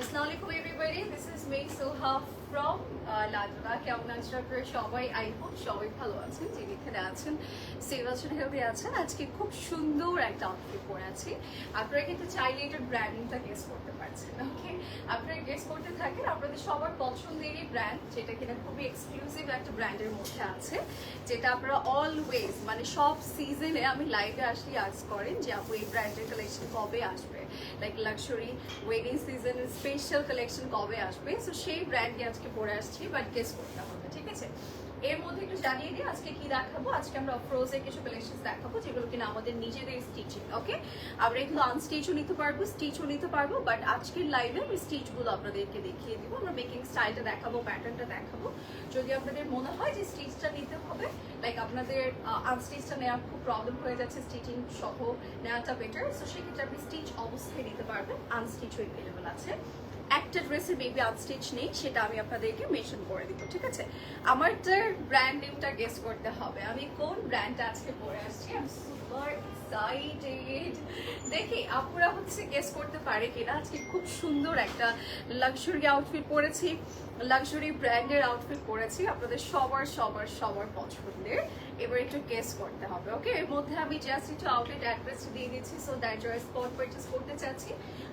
Assalamualaikum everybody, this is me Soha from লাদনা। কেমন আছেন আপনারা সবাই? আই হোপ সবাই ভালো আছেন, যিনি এখানে আছেন সেভ আছেন, হেলদি আছেন। আজকে খুব সুন্দর একটা আউটফিট পরে আছি। আপনারা কিন্তু চাইলে এটার ব্র্যান্ডিংটা গেস করতে পারছেন। ওকে, আপনারা গেস করতে থাকেন। আপনাদের সবার পছন্দেরই ব্র্যান্ড, যেটা কিনা খুবই এক্সক্লুসিভ একটা ব্র্যান্ডের মধ্যে আছে, যেটা আপনারা অলওয়েজ মানে সব সিজনে আমি লাইভে আসলে আজ করেন যে আপু এই ব্র্যান্ডের কালেকশন কবে আসবে, like luxury wedding season special collection কবে আসবে। সো সেই ব্র্যান্ডকে আজকে পরে আসছি, বাট গেস করতে হবে, ঠিক আছে? এর মধ্যে একটু জানিয়ে দিই আজকে কি দেখাবো। আজকে আমরা ফ্রোজে কিছু কালেকশন দেখাবো, যেগুলো কিনা আমাদের নিজেদের স্টিচিং। ওকে, আমরা এগুলো আনস্টিচও নিতে পারবো, স্টিচও নিতে পারবো, বাট আজকের লাইভে আমি স্টিচগুলো আপনাদেরকে দেখিয়ে দিব। আমরা মেকিং স্টাইলটা দেখাবো, প্যাটার্নটা দেখাবো। যদি আপনাদের মনে হয় যে স্টিচটা নিতে হবে, লাইক আপনাদের আনস্টিচটা নেওয়া খুব প্রবলেম হয়ে যাচ্ছে, স্টিচিং সহ নেওয়াটা বেটার, সো সেক্ষেত্রে আপনি স্টিচ অবস্থায় নিতে পারবেন। আনস্টিচও অ্যাভেলেবল আছে। একটা ড্রেসের বেবি আনস্টিচ নেই, সেটা আমি আপনাদেরকে মেনশন করে দিব, ঠিক আছে? আমারটার ব্র্যান্ড নেমটা গেস করতে হবে। আমি কোন ব্র্যান্ডটা আজকে পরে আসছি। I am super excited. দেখি আপুরা হচ্ছে গেস করতে পারে কিনা। আজকে খুব সুন্দর একটা লাক্সারি আউটফিট পরেছি, লাক্সারি ব্র্যান্ডের আউটফিট পরেছি, আপনাদের সবার সবার সবার পছন্দের। এবার একটু গেস করতে হবে। ওকে, এর মধ্যে আমি জাস্ট একটু আউটলেট অ্যাড্রেস দিয়ে দিচ্ছি, সো দ্যাট যারা স্পট পারচেস করতে চাচ্ছি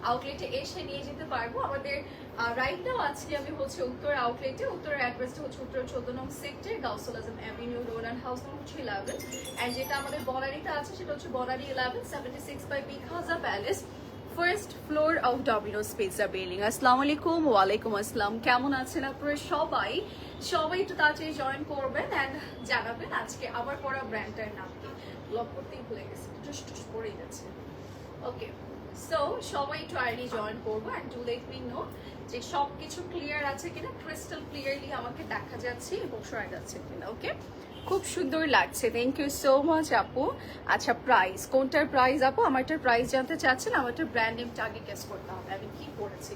আউটলেটে এসে নিয়ে যেতে পারবো। আমাদের রাইট নাও আজকে আমি হচ্ছে উত্তর আউটলেটে। উত্তরের অ্যাড্রেসটা হচ্ছে উত্তর 14 নং sector, Gausul Azam avenue road and house নম্বর হচ্ছে 11। অ্যান্ড যেটা আমাদের বনারিতে আছে সেটা হচ্ছে বনারি 11 76 বাই বিগ হাজা palace, first floor of Domino's pizza building. আসসালামু আলাইকুম। ওয়ালাইকুম আসসালাম। কেমন আছেন আপনারা সবাই? সবাই একটু তাড়াতাড়ি জয়েন করবেন অ্যান্ড জানাবেন আজকে আবার পড়া ব্র্যান্ডটার নাম কি। ব্লগ করতেই ভুলে গেছি, টুস টুস পড়েই যাচ্ছে। ওকে, সো সবাই একটু আর্লি জয়েন করবো and to let me know যে সব কিছু ক্লিয়ার আছে কিনা, ক্রিস্টাল ক্লিয়ারলি আমাকে দেখা যাচ্ছে এবং শোনা যাচ্ছে কিনা। ওকে, খুব সুন্দর লাগছে, থ্যাংক ইউ সো মাচ আপু। আচ্ছা, প্রাইস কোনটার প্রাইস আপু? আমারটার প্রাইস জানতে চাচ্ছেন? আমারটার ব্র্যান্ড নেমটা আগে গেস করতে হবে আমি কি পরেছি।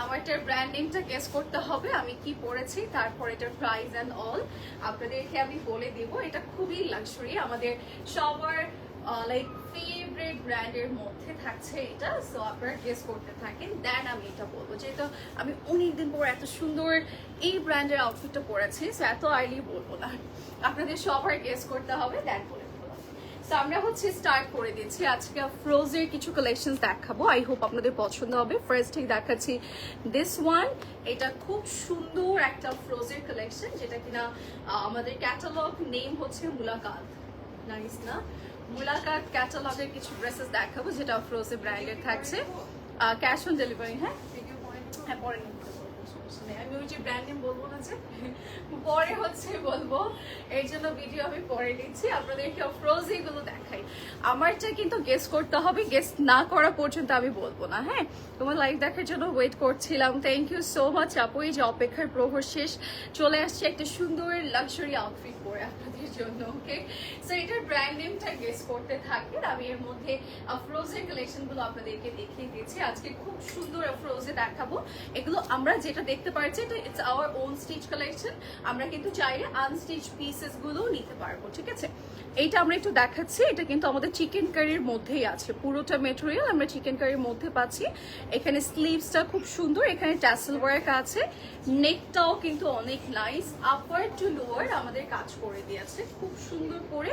আমারটার ব্র্যান্ড নেমটা গেস করতে হবে আমি কি পরেছি, তারপর এটার প্রাইস অ্যান্ড অল আপনাদেরকে আমি বলে দিব। এটা খুবই লাক্সারি, আমাদের সবার লাইক ফেভারিট ব্র্যান্ডের মধ্যে থাকছে এটা। সো আপনারা গেস করতে থাকেন, দেন আমি এটা বলবো। যেহেতু আমি অনেকদিন পর এত সুন্দর এই ব্র্যান্ডের আউটফিটটা পরেছি, সো এত আর্লি বলবো না, আপনাদের সবার গেস করতে হবে, দেন বলে দেবো। সো আমরা হচ্ছে স্টার্ট করে দিচ্ছি। আজকে ফ্রোজের কিছু কালেকশন দেখাবো, আই হোপ আপনাদের পছন্দ হবে। ফার্স্টেই দেখাচ্ছি দিস ওয়ান। এটা খুব সুন্দর একটা ফ্রোজের কালেকশন, যেটা কিনা আমাদের ক্যাটালগ নেম হচ্ছে মুলাকাত। নাইস না? মুলাকাত ক্যাটালগের কিছু ড্রেসেস দেখাবো, যেটা ফ্রোজে ব্র্যান্ডের থাকছে। Cash on delivery. হ্যাঁ হ্যাঁ, পরে আমি ওই যে ব্র্যান্ড নেম বলবো না, যে পরে হচ্ছে বলবো, এর জন্য ভিডিও আমি পরে নিচ্ছি। আপনাদেরকে ফ্রোজ এগুলো দেখাই। আমারটা কিন্তু গেস করতে হবে, গেস না করা পর্যন্ত আমি বলবো না। হ্যাঁ, তোমার লাইভ দেখার জন্য ওয়েট করছিলাম, থ্যাংক ইউ সো মাচ আপু। এই যে অপেক্ষার প্রহর শেষ, চলে আসছে একটা সুন্দর লাক্সারি আউটফিট পরে আপনাদের জন্য। ওকে, সো এটার ব্র্যান্ড নেমটা গেস করতে থাকবেন। আমি এর মধ্যে ফ্রোজের কালেকশনগুলো আপনাদেরকে দেখিয়ে দিচ্ছি। আজকে খুব সুন্দর ফ্রোজে দেখাবো। এগুলো আমরা যেটা দেখতে পাচ্ছি, এটা it's our own stitch collection. আমরা কিন্তু চাইলে আনস্টিচ পিসেস গুলো নিতে পারবো, ঠিক আছে? এইটা আমরা একটু দেখাচ্ছি। এটা কিন্তু আমাদের চিকেন কারির মধ্যেই আছে, পুরোটা মেটেরিয়াল আমরা চিকেন কারির মধ্যে পাচ্ছি। এখানে স্লিভসটা খুব সুন্দর, এখানে ট্যাসেল ওয়ার্ক আছে, নেকটাও কিন্তু অনেক নাইস, আপার টু লোয়ার আমাদের কাজ করে দিয়েছে খুব সুন্দর করে।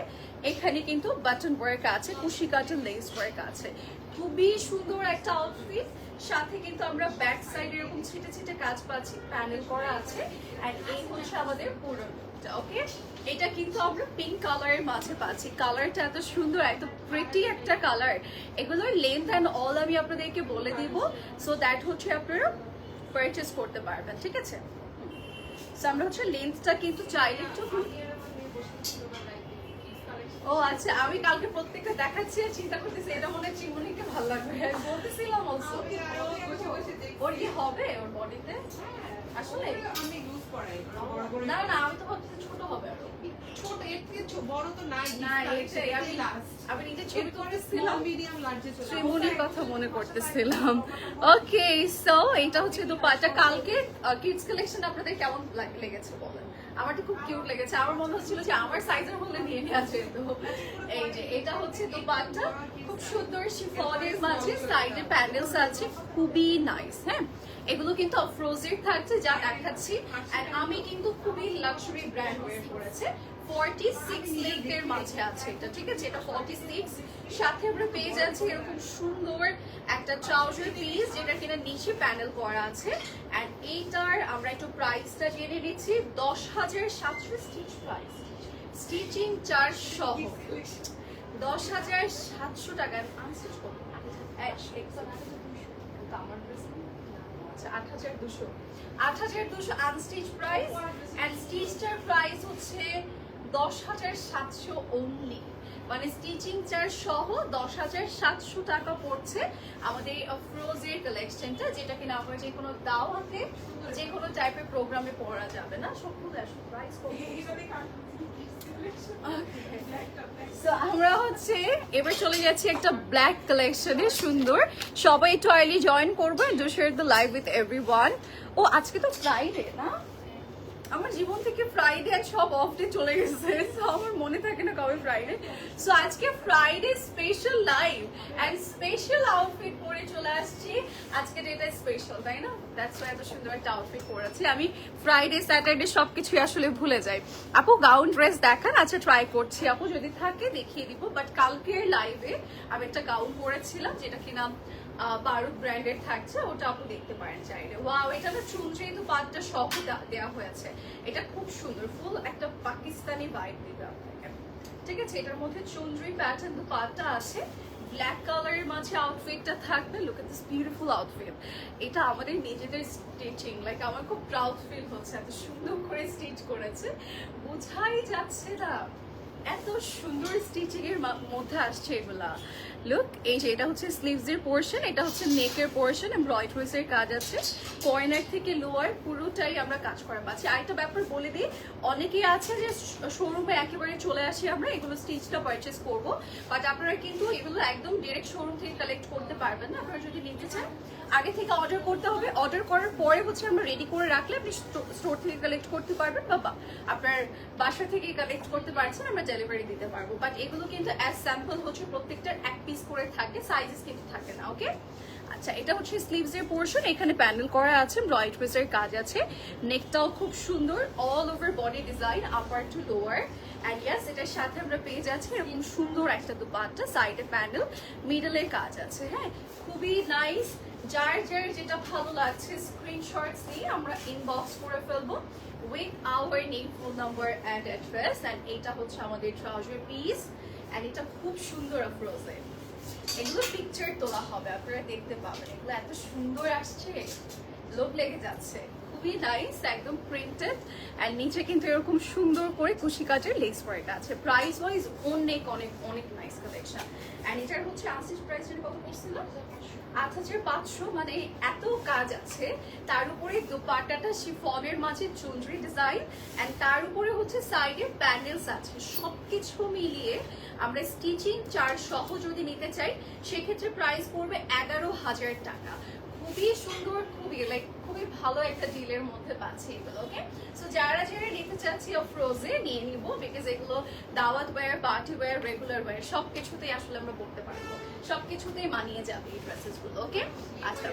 এখানে কিন্তু বাটন ওয়ার্ক আছে, কুশি কাটন লেস ওয়ার্ক আছে, খুবই সুন্দর একটা আউটফিট। সাথে কিন্তু আমরা ব্যাক সাইড এরকম ছিটে ছিটে কাজ পাচ্ছি, প্যানেল করা আছে। এন্ড এই হচ্ছে আমাদের পুরো লুকটা। ওকে, এটা কিন্তু আমরা পিঙ্ক কালারের মাঝে পাচ্ছি। কালারটা এত সুন্দর, এত প্রিটি একটা কালার। এগুলোর লেন্থ অ্যান্ড অল আমি আপনাদেরকে বলে দিব, সো দ্যাট হচ্ছে আপনারা পারচেস করতে পারবেন, ঠিক আছে? সো আমরা হচ্ছে লেন্থটা কিন্তু চাইলে একটু। ও আচ্ছা, আমি কালকে প্রত্যেকটা দেখাচ্ছি আর চিন্তা করতেছি এটা মনে হয় চিমনিকে ভালো লাগবে, বলতেছিলাম অলসো। ওর কি হবে ওর বডিতে? আসলে আমি ইউজ করাই না, না আমি তো ভাবছি ছোট হবে আরো। ছোট, এর থেকে বড় তো নাই। না এটাই আমি নিজে ছবি করতেছিলাম, মিডিয়াম লার্জে চলে চিমনির কথা মনে করতেছিলাম। ওকে, সো এটা হচ্ছে দোপাট্টা। কালকে কিডস কালেকশন আপনাদের কেমন লেগেছে বলেন? আমারটা খুব কিউট লেগেছে, আমার মনে হচ্ছিল যে আমার সাইজের হলে নিয়ে নেওয়া যেত। এই যে এটা হচ্ছে দোপাট্টা, খুব সুন্দর শিফনের মাঝে সাইডে প্যানেলস আছে, খুবই নাইস। হ্যাঁ, এগুলো কিন্তু অফরোজের থাকছে যা দেখাচ্ছি। এন্ড আমি কিন্তু খুবই লাক্সারি ব্র্যান্ড ওয়্যার করেছে, 46 লেগের মাঝে আছে এটা, ঠিক আছে? এটা 46, সাথে আমরা পেয়ে যাচ্ছি এরকম সুন্দর একটা ট্রাউজার পিস যেটা কিনা নিচে প্যানেল করা আছে। এন্ড এইটার আমরা একটু প্রাইসটা জেনে নিচ্ছি, 10,700 স্টিচ প্রাইস, স্টিচিং চার্জ সহ 10,700 টাকা। আনস্টিচ করবো 8,200 আনস্টিচ প্রাইস। এন্ড স্টিচটার প্রাইস হচ্ছে 10,700 অনলি, মানে স্টিচিং চার্জ সহ 10,700 টাকা পড়ছে আমাদের এই অফরোজের কালেকশনটা, যেটা কিনা আমরা যে কোনো দাওয়াতে যে কোনো টাইপের প্রোগ্রামে পরা যাবে না। সবগুলো প্রাইস আমরা হচ্ছে এবার চলে যাচ্ছি একটা ব্ল্যাক কালেকশনে, সুন্দর। সবাই একটু আর্লি জয়েন করবো, do share the live with everyone. ও আজকে তো ফ্রাইডে না, আমার জীবন থেকে ফ্রাইডে আর সব অফ ডে চলে গেছে, সো আমার মনে থাকে না কবে ফ্রাইডে। সো আজকে Friday special live and special outfit পরে চলে আসছি। আজকে ডেটা স্পেশাল, তাই না? দ্যাটস ওয়াই এত সুন্দর একটা আউটফিট পরেছি। আমি ফ্রাইডে স্যাটারডে সবকিছুই আসলে ভুলে যাই। আপু গাউন ড্রেস দেখান। আচ্ছা ট্রাই করছি আপু, যদি থাকে দেখিয়ে দিব। বাট কালকের লাইভে আমি একটা গাউন পরেছিলাম যেটা কিনা বারুদ ব্র্যান্ডের থাকছে, ওটা আপু দেখতে পারেন চাইলে। ওয়াও, এটা না চুনচুরি দুপাট্টা সহ দেওয়া হয়েছে, এটা খুব সুন্দর, ফুল একটা পাকিস্তানি ভাইব দিবে আপনাকে, ঠিক আছে? এটার মধ্যে চুনচুরি প্যাটার্ন দুপাট্টা আছে, ব্ল্যাক কালারের মাঝে আউটফিটটা থাকবে। Look at this beautiful outfit, এটা আমাদের নিজেদের স্টিচিং, লাইক আমার খুব প্রাউড ফিল হচ্ছে, এত সুন্দর করে স্টিচ করেছে, বোঝাই যাচ্ছে না এত সুন্দর স্টিচিং এর মধ্যে আসছে এগুলা। লুক, এই যে এটা হচ্ছে স্লিভস এর পোর্শন, এটা হচ্ছে নেকের পোর্শন, এমব্রয়ডারিজ এর কাজ আছে, কর্নার থেকে লোয়ার পুরোটাই আমরা কাজ করা পাচ্ছি। আরেকটা ব্যাপার বলে দিই, অনেকেই আছে যে শোরুমে একেবারে চলে আসি আমরা এগুলো স্টিচটা পারচেস করব, বাট আপনারা কিন্তু এগুলো একদম ডিরেক্ট শোরুম থেকে কালেক্ট করতে পারবেন না। আপনারা যদি নিতে চান আগে থেকে অর্ডার করতে হবে, অর্ডার করার পরে হচ্ছে আমরা রেডি করে রাখলে আপনি স্টোর থেকে কালেক্ট করতে পারবেন, বা আপনার বাসা থেকে কালেক্ট করতে পারছেন, আমরা ডেলিভারি দিতে পারবো। বাট এগুলো কিন্তু অ্যাজ স্যাম্পল হচ্ছে প্রত্যেকটার এক পিস করে থাকে, সাইজেস কিন্তু থাকে না। ওকে, আচ্ছা এটা হচ্ছে স্লিভস এর পোর্শন, এখানে প্যানেল করা আছে, এমব্রয়ডারিজ এর কাজ আছে, নেকটাও খুব সুন্দর, all over body design upper to lower. And yes, এটার সাথে আমরা পেয়ে যাচ্ছি এরকম সুন্দর একটা দুপাট্টা, সাইডে প্যানেল, মিডলের কাজ আছে। হ্যাঁ, খুবই নাইস। যার যার যেটা ভালো লাগছে স্ক্রিনশটস নিয়ে আমরা ইনবক্স করে ফেলবো with our name, phone number and address. and এটা হচ্ছে আমাদের ট্রাউজার পিস, and এটা খুব সুন্দর অফরোজে, এগুলো পিকচার তোলা হবে, আপনারা দেখতে পাবেন, এগুলো এত সুন্দর আসছে, লোভ লেগে যাচ্ছে, খুবই নাইস, একদম প্রিন্টেড। এন্ড নিচে কিন্তু এরকম সুন্দর করে কুশি কাজের লেস ওয়ার্ক আছে। প্রাইস ওয়াইজ অনেক অনেক অনেক নাইস কালেকশন। এন্ড এটার হচ্ছে আনস্টিচ প্রাইস কত পড়ছিল? 8,500, মানে এত কাজ আছে, তার উপরে দুপাট্টাটা শিফনের মাঝে চুনরি ডিজাইন, এন্ড তার উপরে হচ্ছে সাইডে প্যানেলস আছে, সবকিছু মিলিয়ে আমরা স্টিচিং চার্জ সহ যদি নিতে চাই সেক্ষেত্রে প্রাইস পড়বে 11,000 টাকা। খুবই সুন্দর, খুবই লাইক খুবই ভালো একটা ডিলের মধ্যে পাচ্ছি এগুলো। ওকে, সো যারা যারা নিতে চাচ্ছি অফরোজে নিয়ে নিব, বিকজ এগুলো দাওয়াত wear, party wear, regular wear সবকিছুতেই আসলে আমরা পড়তে পারবো, সবকিছুতেই মানিয়ে যাবে এই ড্রেসেস গুলো। ওকে, আচ্ছা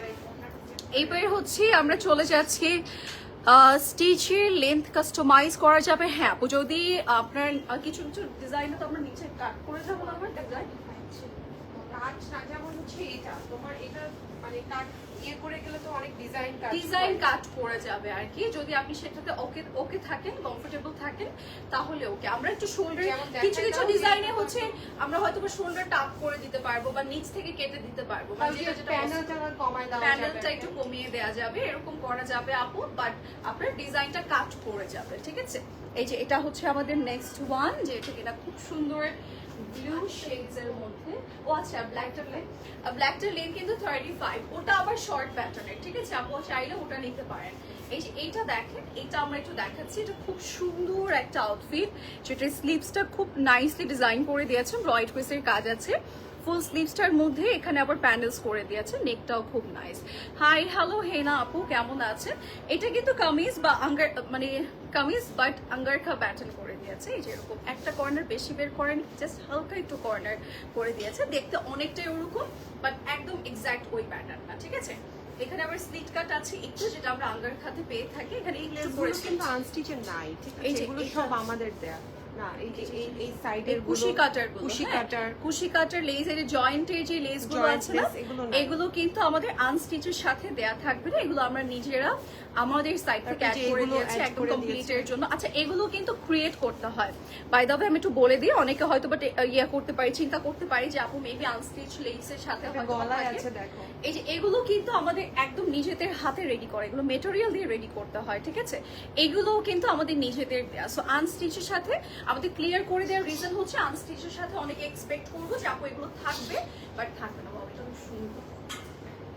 এইবার হচ্ছে আমরা চলে যাচ্ছি স্টিচের লেন্থ কাস্টমাইজ করা যাবে। হ্যাঁ আপু, যদি আপনার কিছু কিছু ডিজাইনে তো আমরা নিচে কাট করে যাবো না, আমার ডিজাইন কাট না, যেমন হচ্ছে এটা তোমার, এটা মানে কাট ইয়ে করে গেলে তো অনেক ডিজাইন কাট করে যাবে আর কি। যদি আপনি সেটাতে ওকে ওকে থাকেন, কমফোর্টেবল থাকেন, তাহলে ওকে। আমরা একটু শোল্ডার, কিছু কিছু ডিজাইনে হচ্ছে আমরা হয়তো শোল্ডার টাপ করে দিতে পারবো বা নিচ থেকে কেটে দিতে পারবো, প্যানেলটা একটু কমিয়ে দেওয়া যাবে, এরকম করা যাবে আপু। বাট আপনার ডিজাইনটা কাট করে যাবে, ঠিক আছে? এই যে এটা হচ্ছে আমাদের নেক্সট ওয়ান, যে এটা খুব সুন্দর ব্লু শেডস এর মধ্যে। ও আচ্ছা, ব্ল্যাকটার লেন্থ কিন্তু 35, ওটা আবার শর্ট প্যাটার্নের, ঠিক আছে? আপু চাইলে ওটা নিতে পারেন। এই যে এইটা দেখেন, এটা আমরা একটু দেখাচ্ছি, এটা খুব সুন্দর একটা আউটফিট, যেটা স্লিভসটা খুব নাইসলি ডিজাইন করে দিয়েছে, এমব্রয়ডারিজ এর কাজ আছে, ফুল স্লিভসটার মধ্যে এখানে আবার প্যানেলস করে দিয়েছে, নেকটাও খুব নাইস। হাই হ্যালো হেনা আপু, কেমন আছেন? এটা কিন্তু কামিজ বা আঙ্গার মানে কামিজ বাট আঙ্গারখা প্যাটার্ন করে দিয়েছে। এই যে এরকম একটা কর্নার বেশি বের করেন, জাস্ট হালকা একটু কর্নার করে দিয়েছে, দেখতে অনেকটাই ওরকম বাট একদম এক্স্যাক্ট ওই প্যাটার্ন না, ঠিক আছে। এখানে আবার স্লিট কাট আছে একটু, যেটা আমরা আঙ্গারখাতে পেয়ে থাকি। এখানে একটু করে কিন্তু আনস্টিচের নাই, ঠিক আছে, এই যে এগুলো এটা- সব আমাদের দেয়া না। এই যে এই সাইডের কুশি কাটার কুশি কাটার লেস, এর জয়েন্টের যে লেস গুলো Joint আছে না, lace এগুলো নাই। এগুলো কিন্তু আমাদের আনস্টিচের সাথে দেয়া থাকবে না, এগুলো আমরা নিজেরা আমাদের সাইড থেকে অ্যাড তারপর যে করে এগুলো দিয়েছি add একদম করে কমপ্লিটের জন্য। আচ্ছা, এগুলো কিন্তু ক্রিয়েট করতে হয়। বাই দ্য ওয়ে আমি একটু বলে দিই, অনেকে হয়তো বাট ইয়া করতে পারি, চিন্তা করতে পারি যে আপু মেবি আনস্টিচ লেসের সাথে একটা হয়তো গলায় থাকে। আছে দেখো। এই যে এগুলো কিন্তু আমাদের একদম নিজেদের হাতে রেডি করে, এগুলো মেটেরিয়াল দিয়ে রেডি করতে হয়, ঠিক আছে। এগুলোও কিন্তু আমাদের নিজেদের দেয়া। সো আনস্টিচের সাথে আমাদের ক্লিয়ার করে দেওয়ার রিজন হচ্ছে আনস্টিচের সাথে অনেকে এক্সপেক্ট করবো যে আপু এগুলো থাকবে, বাট থাকবে না। বাবা, এটা খুব সুন্দর,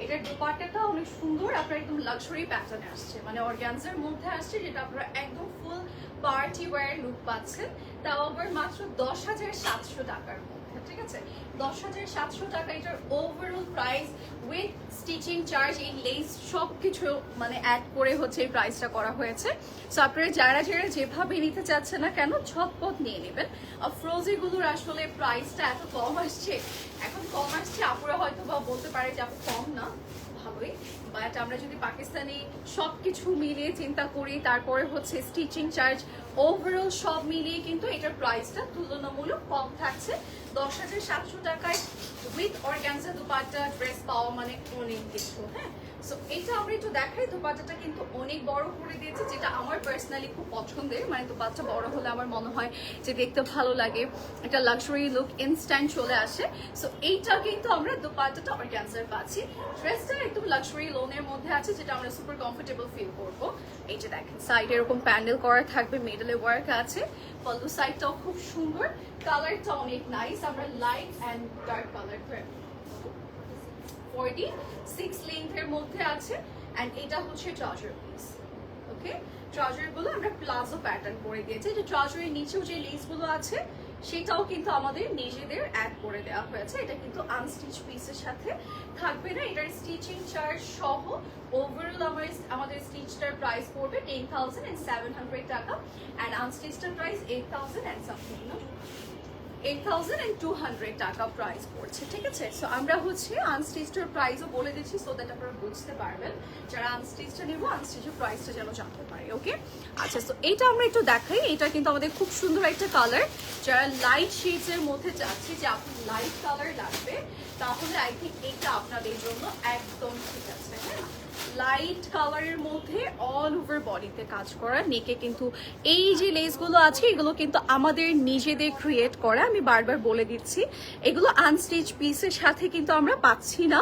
এটার দোপাট্টাটা অনেক সুন্দর, আপনার একদম লাক্সারি প্যাটার্নে আসছে, মানে অর্গানজার মধ্যে আসছে, যেটা আপনারা একদম ফুল পার্টি ওয়্যার লুক পাচ্ছেন। তাও আবার মাত্র 10,700 টাকার মধ্যে, ঠিক আছে। 10,700 টাকা এটার overall price with stitching charge, এই লেস সব কিছু মানে অ্যাড করে হচ্ছে এই প্রাইসটা করা হয়েছে। সো আপনারা যারা যারা যেভাবে নিতে চাচ্ছেন না কেন ঝটপট নিয়ে নেবেন। আর ফ্রোজিগুলোর আসলে প্রাইসটা এত কম আসছে, এখন কম আসছে, আপুরা হয়তো বা বলতে পারে যে আপু কম না, ভালোই, বাট আমরা যদি পাকিস্তানি সবকিছু মিলিয়ে চিন্তা করি, তারপরে হচ্ছে স্টিচিং চার্জ, ওভারঅল সব মিলিয়ে কিন্তু এটার প্রাইসটা তুলনামূলক কম থাকছে। 10,700 টাকায় উইথ অর্গানজা দুপাট্টা ড্রেস পাওয়া মানে অনেক কিছু, হ্যাঁ। সো এটা আমরা একটু দেখাই, দুপাট্টাটা কিন্তু অনেক বড় করে দিয়েছে, যেটা আমার পার্সোনালি খুব পছন্দের, মানে দুপাট্টা বড় হলে আমার মনে হয় যে দেখতে ভালো লাগে, একটা লাক্সারি লুক ইনস্ট্যান্ট চলে আসে। সো এইটা কিন্তু আমরা দুপাট্টাটা অর্গানজার পাচ্ছি, ড্রেসটা একদম লাক্সারি লোনের মধ্যে আছে, যেটা আমরা সুপার কমফোর্টেবল ফিল করবো। এই যে দেখেন সাইডে এরকম প্যান্ডেল করা থাকবে, মিডলে ওয়ার্ক আছে, পল্লু সাইডটাও খুব সুন্দর, কালারটা অনেক নাইস। আমরা লাইট অ্যান্ড ডার্ক কালার 46 লেন্থের মধ্যে আছে, অ্যান্ড এটা হচ্ছে ট্রাউজার পিস। ওকে, ট্রাউজার গুলো আমরা প্লাজো প্যাটার্ন করে দিয়েছি, যে ট্রাউজারের নিচেও যে লেস গুলো আছে সেটাও কিন্তু আমাদের নিজেদের অ্যাড করে দেওয়া হয়েছে। এটা কিন্তু আনস্টিচ পিসের সাথে থাকবে না, এটার স্টিচিং চার্জ সহ ওভারঅল আমাদের স্টিচটার প্রাইস পড়বে 10,700 টাকা, অ্যান্ড আনস্টিচটার প্রাইস 8,000 and something, না 8,200 টাকা প্রাইস পড়ছে, ঠিক আছে। সো আমরা হচ্ছে আনস্টিচটার প্রাইসও বলে দিচ্ছি, সো দ্যাট আপনারা বুঝতে পারবেন, যারা আনস্টিচটা নেব আনস্টিচের প্রাইসটা যেন জানতে পারে। ওকে, আচ্ছা, সো এটা আমরা একটু দেখাই, এটা কিন্তু আমাদের খুব সুন্দর একটা কালার। যারা লাইট শেডস এর মধ্যে চাচ্ছি যে আপনার লাইট কালার লাগবে, তাহলে আই থিঙ্ক এটা আপনাদের জন্য একদম ঠিক আছে, হ্যাঁ। লাইট কালারের মধ্যে অল ওভার বডিতে কাজ করা, নেকে কিন্তু এই যে লেসগুলো আছে এগুলো কিন্তু আমাদের নিজেদের ক্রিয়েট করা। আমি বারবার বলে দিচ্ছি, এগুলো আনস্টিচ পিসের সাথে কিন্তু আমরা পাচ্ছি না।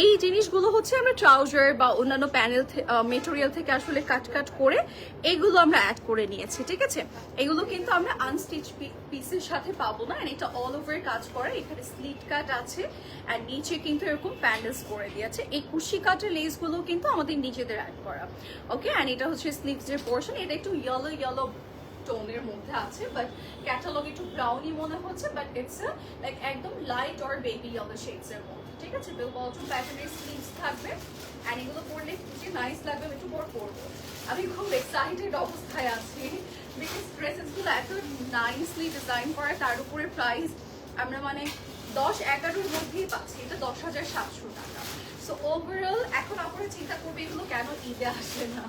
এই জিনিসগুলো হচ্ছে আমরা ট্রাউজার বা অন্যান্য প্যানেল মেটেরিয়াল থেকে আসলে কাট করে এগুলো আমরা অ্যাড করে নিয়েছি, ঠিক আছে। এগুলো কিন্তু আমরা আনস্টিচ পিসের সাথে পাবো না, এটা অল ওভার কাজ করা। এখানে স্লিট কাট আছে আর নিচে কিন্তু এরকম প্যান্ডেলস করে দিয়েছে। এই কুশি কাটের লেসগুলো কিন্তু আমাদের নিজেদের অ্যাড করা। ওকে, অ্যান্ড এটা হচ্ছে স্লিভসের পোর্শন, এটা একটু ইয়েলো টোনের মধ্যে আছে, বাট ক্যাটালগ একটু ব্রাউনি মনে হচ্ছে, বাট ইটস লাইক একদম light or baby yellow shades এর মধ্যে, ঠিক আছে। বেল বটম প্যাটার্নের স্লিভস থাকবে, অ্যান্ড এগুলো পরলে যে নাইস লাগবে, আমি একটু পর পরবো। আমি খুব এক্সাইটেড অবস্থায় আছি, বিকজ ড্রেসেসগুলো এত নাইসলি ডিজাইন করা, তার উপরে প্রাইস আমরা মানে 10-11-র মধ্যেই পাচ্ছি, এটা 10,700 টাকা। সো ওভারঅল এখন আপনারা চিন্তা করবে এগুলো কেন ঈদে আসবে না,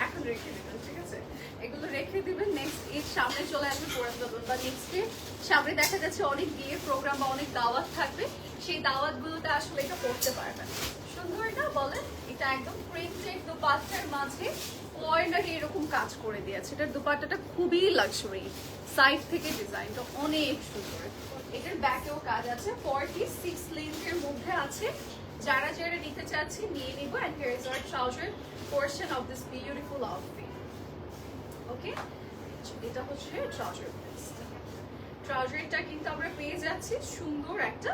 এখন রেখে দেবেন, ঠিক আছে। এগুলো রেখে দিবেন, নেক্সট ঈদ সামনে চলে আসবে পরে দেবেন, বা নেক্সট ডে সামনে দেখা যাচ্ছে অনেক বিয়ে প্রোগ্রাম বা অনেক দাওয়াত থাকবে, সেই দাওয়াতগুলোতে আসলে এটা করতে পারবেন। সুন্দর না বলেন? এটা একদম প্রিন্টেড দুপাট্টার মাঝে কয়নাকে এরকম কাজ করে দিয়েছে। এটার দুপাট্টাটা খুবই লাক্সারি, সাইড থেকে ডিজাইনটা অনেক সুন্দর। এটার ব্যাকেও কাজ আছে, 46 লেন্থের মধ্যে আছে। যারা যারা নিতে চাচ্ছে নিয়ে নিব, and here is our trouser portion of this beautiful outfit. ওকে, এটা হচ্ছে ট্রাউজার পিস। ট্রাউজারটা কিন্তু আমরা পেয়ে যাচ্ছি সুন্দর একটা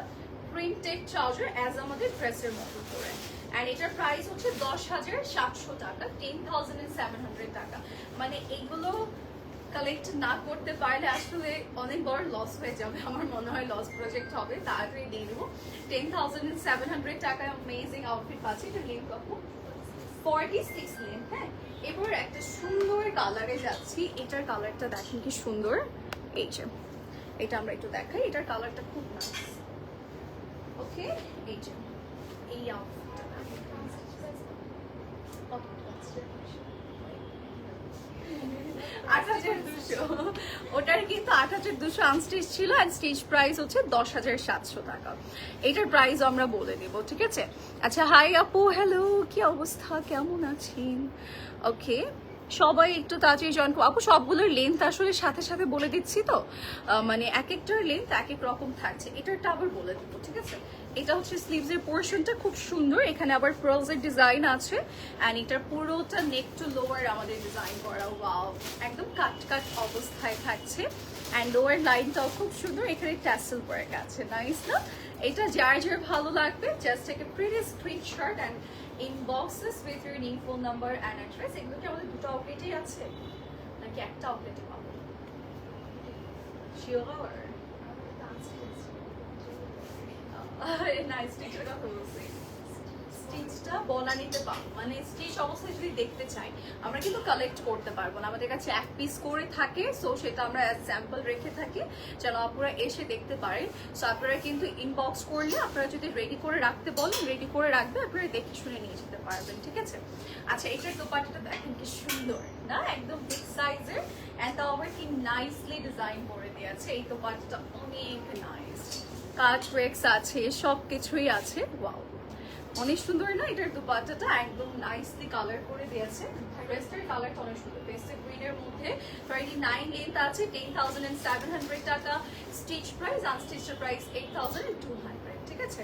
প্রিন্টেড ট্রাউজার অ্যাজ আমাদের ড্রেসের মতো করে, এন্ড এটার প্রাইস হচ্ছে 10,700 টাকা, 10,700 টাকা। মানে এগুলো কালেক্ট না করতে পারলে আসলে অনেক বড় লস হয়ে যাবে, আমার মনে হয় লস প্রজেক্ট হবে। তাড়াতাড়ি দিয়ে দেবো, 10,700 টাকায় অ্যামেজিং আউটফিট পাচ্ছি। এটা লেন্থ কত? 46 লেন্থ, হ্যাঁ। এবার একটা সুন্দর কালারে যাচ্ছি, এটার কালারটা দেখেন কি সুন্দর। এই যে এটা আমরা একটু দেখাই, এটার কালারটা খুব নাইস। ওকে, এই যে এই আউটফিটটা ওটার কিন্তু ৮,২০০ আনস্টিচ ছিল, আর স্টিচ প্রাইস হচ্ছে ১০,৭০০ টাকা। এটার প্রাইস আমরা বলে দিব, ঠিক আছে? আচ্ছা, হাই আপু, হ্যালো, কি অবস্থা, কেমন আছেন? ওকে, সবাই একটু তাড়াতাড়ি জয়েন করো আপু। সবগুলোর লেন্থ আসলে সাথে সাথে বলে দিচ্ছি তো, মানে এক একটার লেন্থ এক এক রকম থাকছে। এটারটা আবার বলে দিব, ঠিক আছে? এটা হচ্ছে স্লিভস এর পোর্শনটা খুব সুন্দর, এখানে আবার পার্লস এর ডিজাইন আছে, এন্ড এটার পুরোটা নেক টু লোয়ার আমাদের ডিজাইন করা। ওয়াও, একদম কাট কাট অবস্থায় থাকছে, এন্ড লোয়ার লাইনটাও খুব সুন্দর, এখানে ট্যাসেল ওয়ার্ক আছে। নাইস না? এটা যার যার ভালো লাগবে, just take a pretty screenshot and inbox us with your name, phone number and address. এগুলো কি আমাদের দুটো আউটলেটেই আছে নাকি একটা আউটলেটে পাবো? শিওর? স্টিচটা বনানীতে পাবো, মানে স্টিচ অবস্থায় যদি দেখতে চাই আমরা কিন্তু কালেক্ট করতে পারবো না, আমাদের কাছে এক পিস করে থাকে। সো সেটা আমরা স্যাম্পল রেখে থাকি যেন আপনারা এসে দেখতে পারেন। সো আপনারা কিন্তু ইনবক্স করলে আপনারা যদি রেডি করে রাখতে বলেন, রেডি করে রাখবে, আপনারা দেখে শুনে নিয়ে যেতে পারবেন, ঠিক আছে? আচ্ছা, এটার দোপাট্টাটা দেখেন কি সুন্দর না, একদম বিগ সাইজের, এন্ড তাও আবার কি নাইসলি ডিজাইন করে দিয়েছে। এই দোপাট্টাটা অনেক নাইস, কাট ওয়ার্কস আছে, সব কিছুই আছে। ওয়াও, অনেক সুন্দর না? এটার দোপাট্টাটা একদম নাইসলি কালার করে দিয়েছে। ড্রেসটার কালারটা অনেক সুন্দর, পেস্টেল গ্রিনের মধ্যে 29 লেন্থ আছে, 10,700 টাকা স্টিচ প্রাইস, আনস্টিচড প্রাইস 8,200, ঠিক আছে?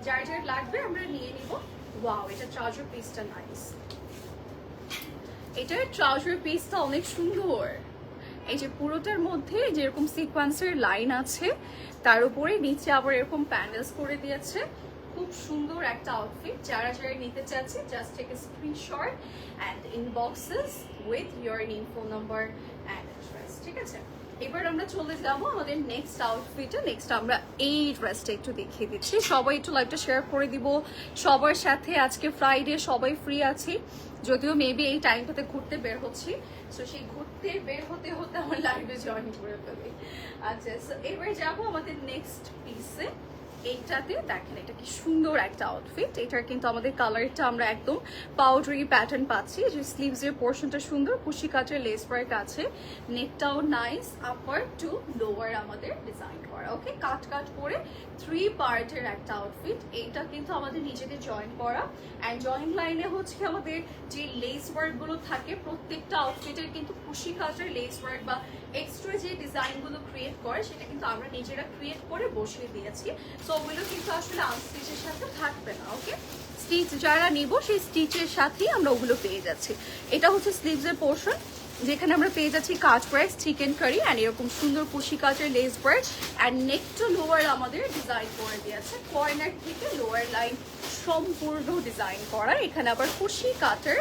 যার যার লাগবে আমরা নিয়ে নিব। ওয়াও, এটা ট্রাউজার পিসটা নাইস, এটার ট্রাউজার পিসটা অনেক সুন্দর। এই যে পুরোটার মধ্যে যেরকম সিকোয়েন্সের লাইন আছে, তার উপরে নিচে আবার এরকম প্যানেলস করে দিয়েছে। খুব সুন্দর একটা আউটফিট। যারা যারা নিতে চাচ্ছে, just take a screenshot and inbox us with your name, phone number and address, ঠিক আছে? এবার আমরা চলে যাব আমাদের নেক্সট আউটফিটে। নেক্সট আমরা এই ড্রেসটা একটু দেখিয়ে দিচ্ছি, সবাই একটু লাইভটা শেয়ার করে দিব সবার সাথে। আজকে ফ্রাইডে, সবাই ফ্রি আছি, যদিও মেবি এই টাইমটাতে ঘুরতে বের হচ্ছি। সো সেই ঘুরতে বের হতে হতে আমার লাইভে জয়েন করে ফেলি। আচ্ছা, সো এবার যাবো আমাদের নেক্সট পিসে। এইটাতে দেখেন এটা কি সুন্দর একটা আউটফিট। এটার কিন্তু আমাদের কালারটা আমরা একদম পাউডারি প্যাটার্ন পাচ্ছি। যে স্লিভস এর পোর্শনটা সুন্দর, কুশি কাটের লেস ওয়ার্ক আছে, নেকটাও নাইস, আপার টু লোয়ার আমাদের ডিজাইন করা। ওকে, কাট কাট করে 3 পার্টের একটা আউটফিট। এইটা কিন্তু আমাদের নিজেদের জয়েন করা, অ্যান্ড জয়েন লাইনে হচ্ছে আমাদের যে লেস ওয়ার্ক গুলো থাকে প্রত্যেকটা আউটফিটের কিন্তু কুশি কাটের লেস ওয়ার্ক বা এক্সট্রা যে ডিজাইনগুলো ক্রিয়েট করে সেটা কিন্তু আমরা নিজেরা ক্রিয়েট করে বসিয়ে দিয়েছি। সো ওগুলো কিন্তু আসলে আনস্টিচের সাথে থাকবে না। ওকে, স্টিচ যারা নিব সেই স্টিচের সাথেই আমরা ওগুলো পেয়ে যাচ্ছি। এটা হচ্ছে স্লিভসের পোর্শন, যেখানে আমরা পেয়ে যাচ্ছি কাজ ওয়ার্ক, চিকেন কারি, অ্যান্ড এরকম সুন্দর কুশি কাজের less work, and neck two lower আমাদের ডিজাইন করে দিয়েছে। কর্নার থেকে লোয়ার লাইন সম্পূর্ণ ডিজাইন করা। এখানে আবার কুশি কাটের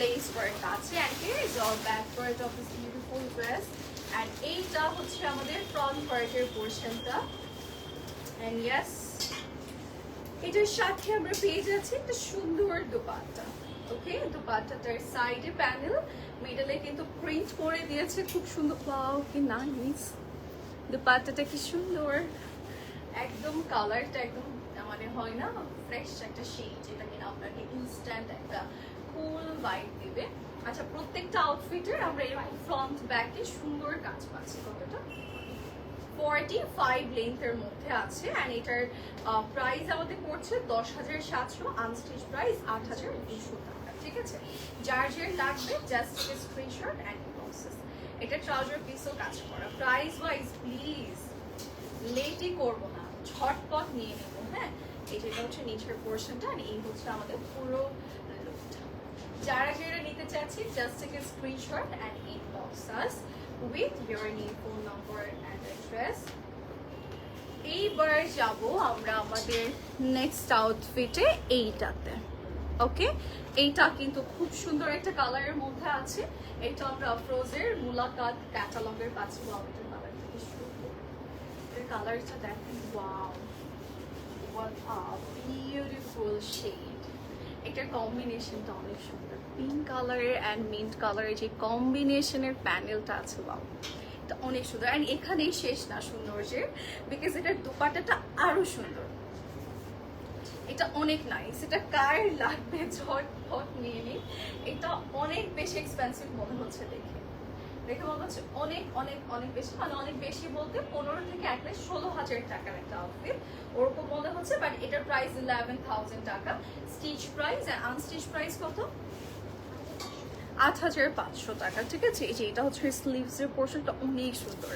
লেস ওয়ার্ক আছে। And here is our back part of this beautiful dress, and এইটা হচ্ছে আমাদের ফ্রন্ট পার্টের পোর্শনটা। এন্ড ইয়েস, এটার সাথে আমরা পেয়ে যাচ্ছি একটা সুন্দর দোপাট্টা। ওকে, দোপাট্টাটার সাইডে প্যানেল, মিডলে কিন্তু প্রিন্ট করে দিয়েছে খুব সুন্দর। ওয়াও, কি নাইস দোপাট্টাটা, কি সুন্দর। একদম কালারটা একদম মানে হয় না ফ্রেশ একটা শেড, যেটা কিনা আপনাকে ইনস্ট্যান্ট একটা কুল ভাইব দিবে। আচ্ছা, প্রত্যেকটা আউটফিটের আমরা এরকম ফ্রন্ট ব্যাকে সুন্দর কাজ পাচ্ছি। কতটা? 45 লেন্থের মধ্যে আছে, এন্ড এটার প্রাইস আমাদের পড়ছে 10,700, আনস্টিচ প্রাইস 8,200 টাকা, ঠিক আছে? যার যার লাগবে জাস্ট স্ক্রিনশট এন্ড ইনবক্সেস। এটা ট্রাউজার পিসও কাজ করা। প্রাইস ওয়াইজ প্লিজ লেটই করবো না, ঝটপট নিয়ে নেবো। হ্যাঁ, এটা হচ্ছে নিচের পোর্শনটা, আর এই হচ্ছে আমাদের পুরো লুকটা। যারা যারা নিতে চাচ্ছি just take a screenshot and inbox us with your name, phone number and address. এইবার যাব আমরা আমাদের নেক্সট আউটফিটে, এইটাতে। ওকে, এইটা কিন্তু খুব সুন্দর একটা কালারের মধ্যে আছে। এটা আমরা ফ্রোজের মুলাকাত ক্যাটালগের পাচ্ছি। ওয়াও, এটার কালারটা কি সুন্দর, এর কালারটা দেখেন। Wow, what a beautiful shade, এটার কম্বিনেশনটা অনেক সুন্দর। পিঙ্ক কালারের অ্যান্ড মিন্ট কালারের যে কম্বিনেশনের প্যানেলটা আছে, বাউ, এটা অনেক সুন্দর। অ্যান্ড এখানেই শেষ না সৌন্দর্যের, বিকজ এটার দুপাট্টাটা আরো সুন্দর। এটা অনেক নাইস। এটা কার লাগবে ঝটফট নিয়ে নিন। এটা অনেক বেশি এক্সপেন্সিভ মনে হচ্ছে দেখে মনে হচ্ছে অনেক অনেক অনেক বেশি, মানে অনেক বেশি বলতে 15 থেকে অ্যাটলিস্ট 16,000 টাকার একটা আউটফিট ওরকম মনে হচ্ছে। বাট এটার প্রাইস 11,000 টাকা স্টিচ প্রাইস। আর আনস্টিচ প্রাইস কত? 8,500 টাকা। ঠিক আছে, এই যে এটা হচ্ছে স্লিভস এর পোর্শনটা অনেক সুন্দর,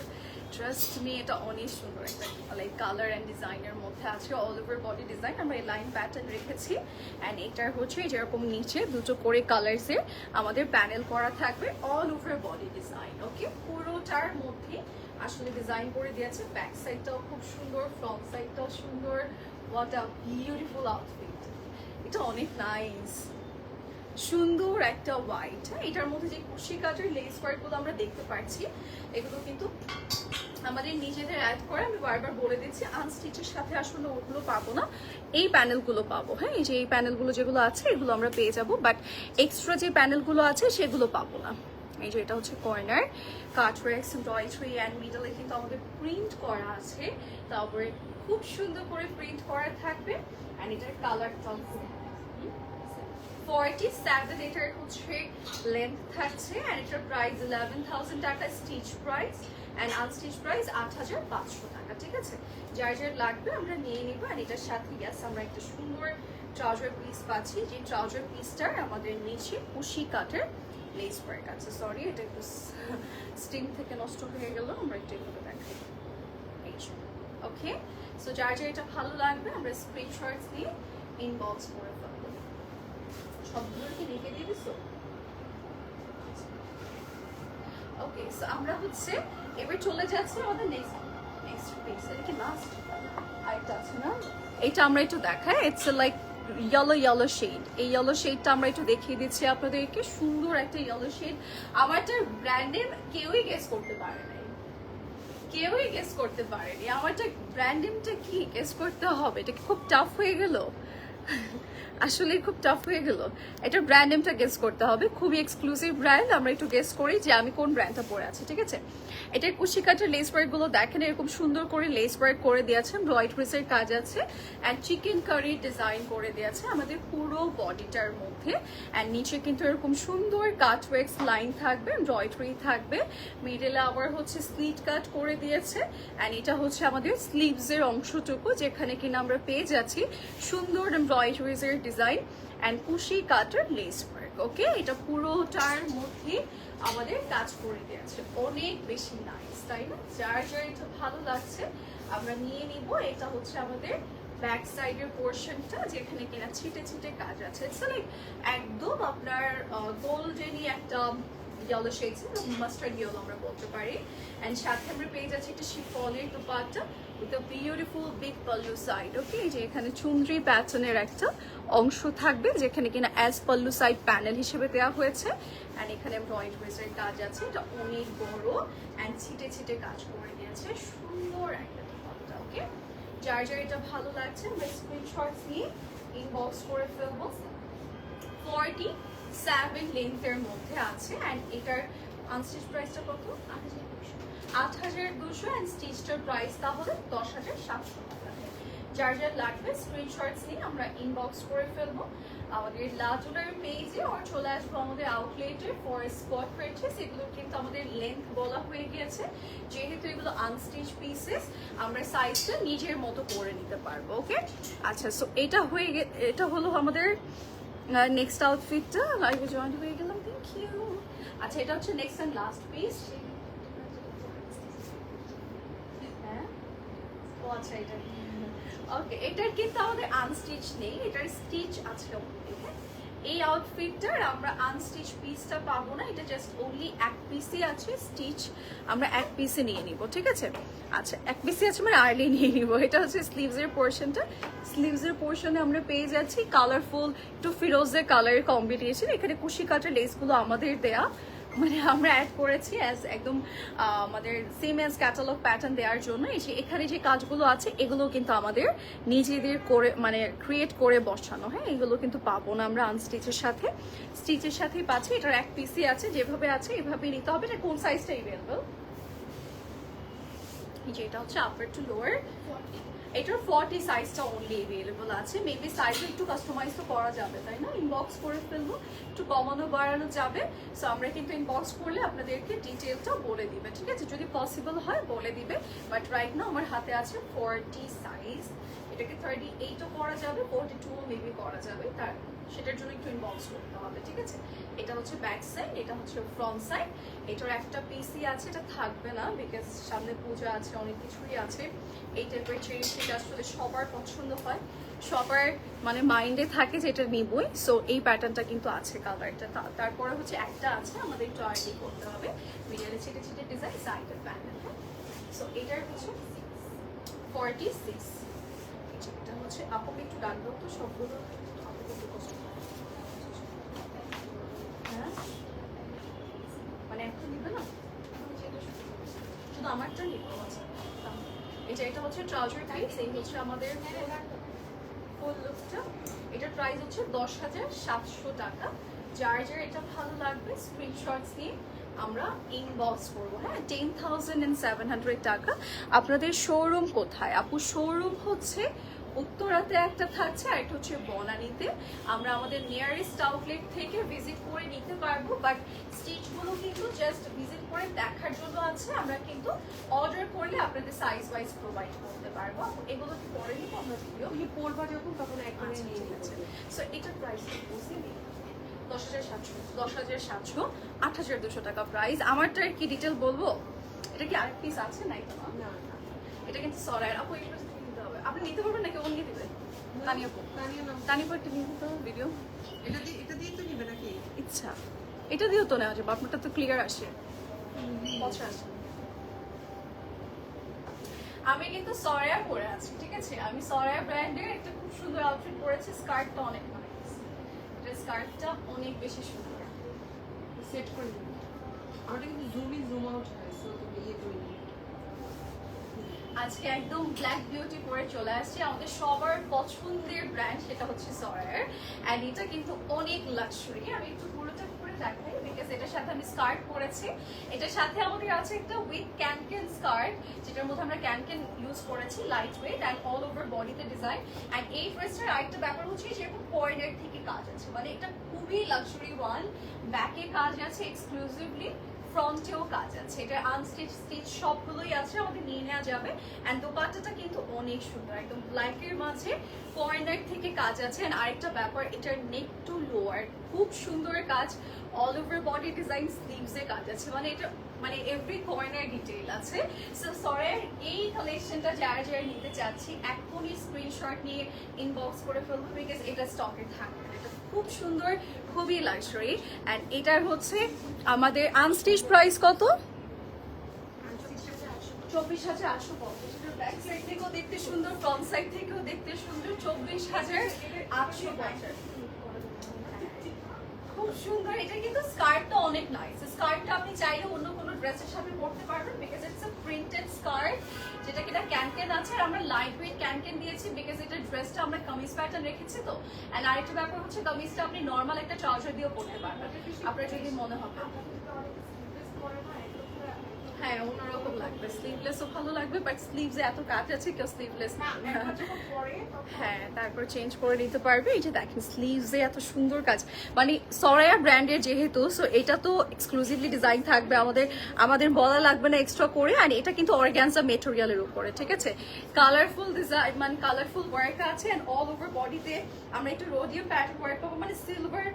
ট্রাস্ট মি, এটা অনেক সুন্দর একটা লাইক কালার অ্যান্ড ডিজাইনের মধ্যে আছে। অল ওভার বডি ডিজাইন আমরা এই লাইন প্যাটার্ন রেখেছি। অ্যান্ড এটার হচ্ছে যেরকম নিচে দুটো করে কালার্সের আমাদের প্যানেল করা থাকবে, অল ওভার বডি ডিজাইন। ওকে, পুরোটার মধ্যে আসলে ডিজাইন করে দিয়েছে। ব্যাক সাইডটাও খুব সুন্দর, ফ্রন্ট সাইডটাও সুন্দর। হোয়াট আ বিউটিফুল আউটফিট, এটা অনেক নাইস, সুন্দর একটা হোয়াইট। হ্যাঁ, এটার মধ্যে যে কুশি কাটের লেস ওয়ার্কগুলো আমরা দেখতে পাচ্ছি, এগুলো কিন্তু আমাদের নিজেদের অ্যাড করে। আমি বারবার বলে দিচ্ছি, আনস্টিচের সাথে আসলে ওগুলো পাবো না, এই প্যানেলগুলো পাবো। হ্যাঁ, এই যে এই প্যানেলগুলো যেগুলো আছে এগুলো আমরা পেয়ে যাবো, বাট এক্সট্রা যে প্যানেলগুলো আছে সেগুলো পাবো না। এই যে এটা হচ্ছে কর্নার কাটওয়ার্কস, এমব্রয়ডারি অ্যান্ড মিডলে কিন্তু আমাদের প্রিন্ট করা আছে, তারপরে খুব সুন্দর করে প্রিন্ট করা থাকবে। অ্যান্ড এটার কালারটা 47 এটার হচ্ছে লেন্থ থাকছে। অ্যান্ড এটার প্রাইস 11,000 টাকা stitch price, and unstitch price 8,500 টাকা। ঠিক আছে, যার যার লাগবে আমরা নিয়ে নিবো। অ্যান্ড এটার সাথে ইয়াস আমরা একটা সুন্দর ট্রাউজার পিস পাচ্ছি, যে ট্রাউজার পিসটার আমাদের নিচে কুশি কাটের লেস ওয়ার্ক আছে। সরি, এটা একটু স্টিম থেকে নষ্ট হয়ে গেল, আমরা একটু এভাবে দেখাই। ওকে, সো যার যার এটা ভালো লাগবে আমরা স্ক্রিনশটস নিয়ে ইনবক্স করে ফেলবো। সবগুলোকে রেখে দিয়ে দিছো? ওকে, সো আমরা হচ্ছে এবার চলে যাচ্ছি আমাদের নেক্সট পিস। এটা কি লাস্ট আইটা আছে না? এটা আমরা একটু দেখাই। It's like yellow shade. এই ইয়েলো শেডটা আমরা একটু দেখিয়ে দিচ্ছি আপনাদেরকে। সুন্দর একটা ইয়েলো শেড। আমারটার ব্র্যান্ডের কেউই গেস করতে পারে নাই, কেউই গেস করতে পারেনি। আমারটা ব্র্যান্ডিংটা কি গেস করতে হবে? এটা কি খুব টাফ হয়ে গেল? আসলে খুব টাফ হয়ে গেল। এটার ব্র্যান্ড নেমটা গেস করতে হবে, খুবই এক্সক্লুসিভ ব্র্যান্ড। আমরা একটু গেস করি যে আমি কোন ব্র্যান্ডটা পরে আছি। ঠিক আছে, এটার কুশি কাটের লেস ওয়ার্কগুলো দেখেন, এরকম সুন্দর করে লেস ওয়ার্ক করে দিয়েছেন, এমব্রয়ডারির কাজ আছে, অ্যান্ড চিকেন কারি ডিজাইন করে দিয়েছে আমাদের পুরো বডিটার মধ্যে। অ্যান্ড নিচে কিন্তু এরকম সুন্দর কাটওয়ার্কস লাইন থাকবে, এমব্রয়ডারি থাকবে, মিডলে আবার হচ্ছে স্লিট কাট করে দিয়েছে। অ্যান্ড এটা হচ্ছে আমাদের স্লিভসের অংশটুকু, যেখানে কিনা আমরা পেয়ে যাচ্ছি সুন্দর এমব্রয়ডারিজের ডিজাইন অ্যান্ড কুশি কাটার লেস ওয়ার্ক। ওকে, এটা পুরোটার মধ্যে আমাদের কাজ করে দিয়েছে, অনেক বেশি নাইস, তাই না? যার যার এটা ভালো লাগছে আমরা নিয়ে নিব। এটা হচ্ছে আমাদের ব্যাক সাইডের পোর্শনটা, যেখানে কিনা ছিটে ছিটে কাজ আছে। ইটস লাইক একদম আপনার গোল্ডেনই একটা ইয়েলো শেড, মাস্টার্ড ইয়েলো আমরা বলতে পারি। অ্যান্ড সাথে আমরা পেয়ে যাচ্ছি একটা শিফনের dupatta with a beautiful big pallu side. Okay, যে এখানে চুনরি প্যাটার্নের একটা অংশ থাকবে, যেখানে কিনা অ্যাজ পাল্লু সাইড প্যানেল হিসেবে দেওয়া হয়েছে। অ্যান্ড এখানে এমব্রয়ডারিজের কাজ আছে, এটা অনেক বড় অ্যান্ড ছিটে ছিটে কাজ করে দিয়েছে, সুন্দর একটা দুপাট্টা। ওকে, যার যার এটা ভালো লাগছে আমরা স্ক্রিনশটস নিয়ে ইনবক্স করে ফেলবো। 47 লেন্থের মধ্যে আছে। অ্যান্ড এটার আনস্টিচ প্রাইসটা কত? 8,200 অ্যান্ড স্টিচটার প্রাইস তাহলে 10,700 টাকা। যার যার লাগবে স্ক্রিনশটস নিয়ে আমরা ইনবক্স করে ফেলবো আমাদের লাজুলার পেজে, আর চলে আসবো আমাদের আউটলেটে ফর স্পট পারচেজ। এগুলো কিন্তু আমাদের লেন্থ বলা হয়ে গিয়েছে, যেহেতু এগুলো আনস্টিচ পিসেস আমরা সাইজটা নিজের মতো করে নিতে পারবো। ওকে, আচ্ছা, সো এটা হলো আমাদের নেক্সট আউটফিটটা। লাইভে জয়েন হয়ে গেলাম, থ্যাংক ইউ। আচ্ছা, এটা হচ্ছে নেক্সট অ্যান্ড লাস্ট পিস। হ্যাঁ, ও আচ্ছা, এটা ওকে, এটার কিন্তু আমাদের আনস্টিচ নেই, এটার স্টিচ আছে অলরেডি। হ্যাঁ, এই আউটফিটটার আমরা আনস্টিচ পিসটা পাবো না, এটা জাস্ট ওনলি এক পিসই আছে স্টিচ, আমরা এক পিসে নিয়ে নিব। ঠিক আছে, আচ্ছা, এক পিসই আছে মানে আর্লি নিয়ে নিব। এটা হচ্ছে স্লিভসের পোর্শনটা। স্লিভসের পোর্শনে আমরা পেয়ে যাচ্ছি কালারফুল একটু ফিরোজে কালারের কম্বিনেশন। এখানে কুশি কাটার লেসগুলো আমাদের দেয়া, মানে আমরা অ্যাড করেছি অ্যাজ একদম আমাদের সেম অ্যাজ ক্যাটালগ প্যাটার্ন দেওয়ার জন্য। এই যে এখানে যে কাজগুলো আছে এগুলো কিন্তু আমাদের নিজেদের করে মানে ক্রিয়েট করে বসানো। হ্যাঁ, এগুলো কিন্তু পাবো না আমরা আনস্টিচের সাথে, স্টিচের সাথেই পাচ্ছি। এটার এক পিসি আছে, যেভাবে আছে এভাবেই নিতে হবে। এটা কোন সাইজটা অ্যাভেলেবল? যে এটা হচ্ছে আপার টু লোয়ার, এটার 40 সাইজটা অনলি অ্যাভেলেবল আছে। মেবি সাইজও একটু কাস্টমাইজ তো করা যাবে, তাই না? ইনবক্স করে ফেলবো, একটু কমানো বাড়ানো যাবে। সো আমরা কিন্তু ইনবক্স করলে আপনাদেরকে ডিটেলটা বলে দিবে, ঠিক আছে? যদি পসিবল হয় বলে দিবে। বাট রাইট না আমার হাতে আছে 40 সাইজ। এটাকে 38ও করা যাবে, 42ও মেবি করা যাবে, তার সেটার জন্য একটু ইনবক্স করতে হবে, ঠিক আছে? এটা হচ্ছে ব্যাক সাইড, এটা হচ্ছে ফ্রন্ট সাইড। এটার একটা পিসি আছে, এটা থাকবে না বিকজ সামনে পূজা আছে, অনেক কিছুই আছে। এই টাইপের চেরিটা আসলে সবার পছন্দ হয়, সবার মানে মাইন্ডে থাকে যে এটা নিবই। সো এই প্যাটার্নটা কিন্তু আছে কালারটা। তারপরে হচ্ছে একটা আছে আমাদের একটু আর্লি করতে হবে, মিডিয়ালে ছিটে ছিটে ডিজাইন, সাইডের প্যাটার্ন। হ্যাঁ, সো এটার হচ্ছে 46। এটা হচ্ছে আপুকে একটু ডাক দাও তো সবগুলো। হ্যাঁ, মানে এখন নিবে না, শুধু আমারটা নিবে। এটা হচ্ছে ট্রাউজার পিস। এই হচ্ছে আমাদের ফুল লুকটা। এটার প্রাইস হচ্ছে 10,700 টাকা। যার যার এটা ভালো লাগবে স্ক্রিনশটস নিয়ে আমরা ইনবক্স করবো। হ্যাঁ, 10,700 টাকা। আপনাদের শোরুম কোথায় আপু? শোরুম হচ্ছে উত্তরাতে একটা থাকছে, আর একটা হচ্ছে বনানীতে। আমরা আমাদের নিয়ারেস্ট আউটলেট থেকে ভিজিট করে নিতে পারবো, বাট স্টিচগুলো কিন্তু জাস্ট ভিজিট করে দেখার জন্য আছে। আমরা কিন্তু অর্ডার করলে আপনাদের সাইজ ওয়াইজ প্রোভাইড করতে পারবো। এগুলো কি পরে নিব আমরা ভিডিও পড়বা যখন তখন একবারে আচ্ছা, নিয়ে ঠিক আছে। নিচ্ছে। সো এটার প্রাইস বুঝি 10,700, 8,200 টাকা প্রাইস। আমারটার কি ডিটেল বলবো? এটা কি আরেক পিস আছে নাই তো? না না, এটা কিন্তু সরাইয়ের আপু, এই ড্রেস নিতে হবে। আপনি নিতে পারবেন নাকি অন্য দিবে? তানিয়া আপু, তানিয়া নাম। তানিয়া একটু নিয়ে দিতে হবে ভিডিও। এটা দিয়ে তো নিবে নাকি? ইচ্ছা এটা দিয়েও তো নেওয়া যাবে, আপনারটা তো ক্লিয়ার আসে, পছন্দ আসে। আমি কিন্তু সরাইয়া পরে আছি, ঠিক আছে? আমি সরাইয়া ব্র্যান্ডের একটা খুব সুন্দর আউটফিট পরেছি। স্কার্টটা অনেক নাইস, এটা স্কার্টটা অনেক বেশি সুন্দর। সেট করে দিবে। আমারটা কিন্তু জুম ইন জুম আউট হয়, সো তুমি ইয়ে করে নিবে। আজকে একদম ব্ল্যাক বিউটি পরে চলে আসছে, আমাদের সবার পছন্দের ব্র্যান্ড, সেটা হচ্ছে সরাইয়ার। অ্যান্ড এটা কিন্তু অনেক লাক্সারি। আমি একটু পুরোটা পরে দেখাই বিকজ এটার সাথে আমি স্কার্ট পরেছি। এটার সাথে আমাদের আছে একটা উইথ ক্যানকেন স্কার্ট, যেটার মধ্যে আমরা ক্যানকেন ইউজ করেছি, light weight and all over বডিতে ডিজাইন। অ্যান্ড এই ড্রেসটার আরেকটা ব্যাপার হচ্ছে যেরকম কর্নার থেকে কাজ আছে, মানে এটা খুবই লাক্সারি ওয়ান। ব্যাকে কাজ আছে এক্সক্লুসিভলি, ফ্রন্টেও কাজ আছে। এটা আনস্টিচ স্টিচ সবগুলোই আছে, আমাদের নিয়ে নেওয়া যাবে। অ্যান্ড দোপাট্টাটা কিন্তু অনেক সুন্দর, একদম ব্ল্যাকের মাঝে কর্নার থেকে কাজ আছে। অ্যান্ড আরেকটা ব্যাপার, এটার নেক টু লোয়ার খুব সুন্দর কাজ, অল ওভার বডি ডিজাইন, স্লিভসে কাজ আছে, মানে এটা মানে এভরি কর্নার ডিটেইল আছে। সো সরাইয়ের এই কালেকশনটা যারা যারা নিতে চাচ্ছি এখনই স্ক্রিনশট নিয়ে ইনবক্স করে ফেলবো বিকজ এটা স্টকে থাকবে না। এটা খুব সুন্দর, খুবই লাক্সারি। অ্যান্ড এটার হচ্ছে আমাদের আনস্টিচ প্রাইস কত? 24,850। এটার ব্যাক সাইড থেকেও দেখতে সুন্দর, ফ্রন্ট সাইড থেকেও দেখতে সুন্দর। 24,850, খুব সুন্দর। এটা কিন্তু স্কার্টটা অনেক নাইস। স্কার্টটা আপনি চাইলে অন্য কোনো ড্রেসের সাথে পরতে পারবেন because it's a printed skirt, যেটা কিনা ক্যানকেন আছে। আর আমরা লাইট ওয়েট ক্যানকেন দিয়েছি বিকজ এটা ড্রেসটা আমরা কামিজ প্যাটার্ন রেখেছি তো। অ্যান্ড আরেকটা ব্যাপার হচ্ছে কামিজটা আপনি নর্মাল একটা ট্রাউজার দিয়েও পরতে পারবেন আপনার যদি মনে হবে। হ্যাঁ, অন্যরকম লাগবে, স্লিভলেসও ভালো লাগবে, বাট স্লিভসে এত কাজ আছে কেউ স্লিভলেস না। হ্যাঁ, তারপর চেঞ্জ করে নিতে পারবে। এই যে দেখেন স্লিভসে এত সুন্দর কাজ, মানে সরাইয়া ব্র্যান্ডের যেহেতু, সো এটা তো এক্সক্লুসিভলি ডিজাইন থাকবে, আমাদের বলা লাগবে না এক্সট্রা করে। আর এটা কিন্তু অর্গানজা মেটেরিয়ালের উপরে, ঠিক আছে? কালারফুল ডিজাইন, মানে কালারফুল ওয়ার্ক আছে। অ্যান্ড অল ওভার বডিতে আমরা একটু রোডিয়াম প্যাটার্ন ওয়ার্ক পাবো, মানে সিলভার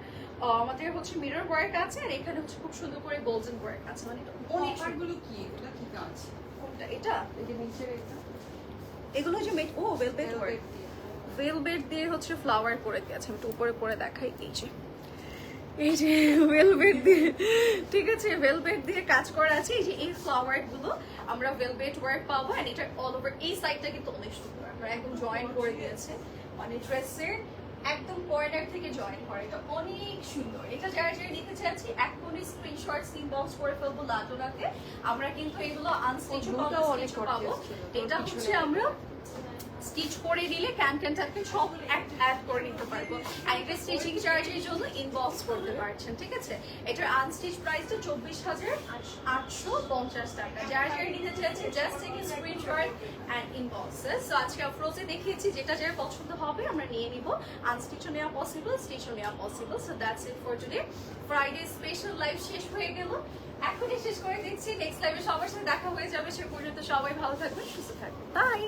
আমাদের হচ্ছে মিরর ওয়ার্ক আছে। আর এখানে হচ্ছে খুব সুন্দর করে গোল্ডেন ওয়ার্ক আছে, মানে অনেক অফারগুলো কি? ওটা কি কাজ? কোনটা? এটা এই যে নিচের এটা এগুলো যে ও ভেলভেট ওয়ার্ক, ভেলভেট দিয়ে হচ্ছে ফ্লাওয়ার করে দিয়েছে। আমি একটু উপরে করে দেখাই। এই যে ভেলভেট দিয়ে, ঠিক আছে, ভেলভেট দিয়ে কাজ করা আছে। এই যে এই ফ্লাওয়ার গুলো আমরা ভেলভেট ওয়ার্ক পাবো। এন্ড এটা অল ওভার এই সাইডটা কিন্তু অনেক সুন্দর, আমরা একদম জয়েন করে দিয়েছে, মানে ড্রেসের একদম কর্নার থেকে জয়েন করে, এটা অনেক সুন্দর। এটা যারা যারা নিতে চাচ্ছি এখনই স্ক্রিনশট ইনবক্স করে ফেলবো লাজোনাতে। আমরা কিন্তু এগুলো আনস্টিচ পাবো। এটা হচ্ছে আমরা স্টিচ করে দিলে ক্যান সব অ্যাড করে নিতে পারবো। আর এটা স্টিচিং চার্জের জন্য ইনবক্স করতে পারছেন, ঠিক আছে? এটার আনস্টিচ প্রাইসটা 24,850 টাকা। যারা যারা নিতে চাইছে just take screenshot and inbox us. So আজকে আফরোজে দেখিয়েছি, যেটা যার পছন্দ হবে আমরা নিয়ে নিব। আনস্টিচও নেওয়া পসিবল, স্টিচও নেওয়া possible. So that's it for today. Friday special live শেষ হয়ে গেল, এখনই শেষ করে দিচ্ছি। নেক্সট লাইভে সবার সাথে দেখা হয়ে যাবে। সে পর্যন্ত সবাই ভালো থাকবেন, সুস্থ থাকবেন। বাই।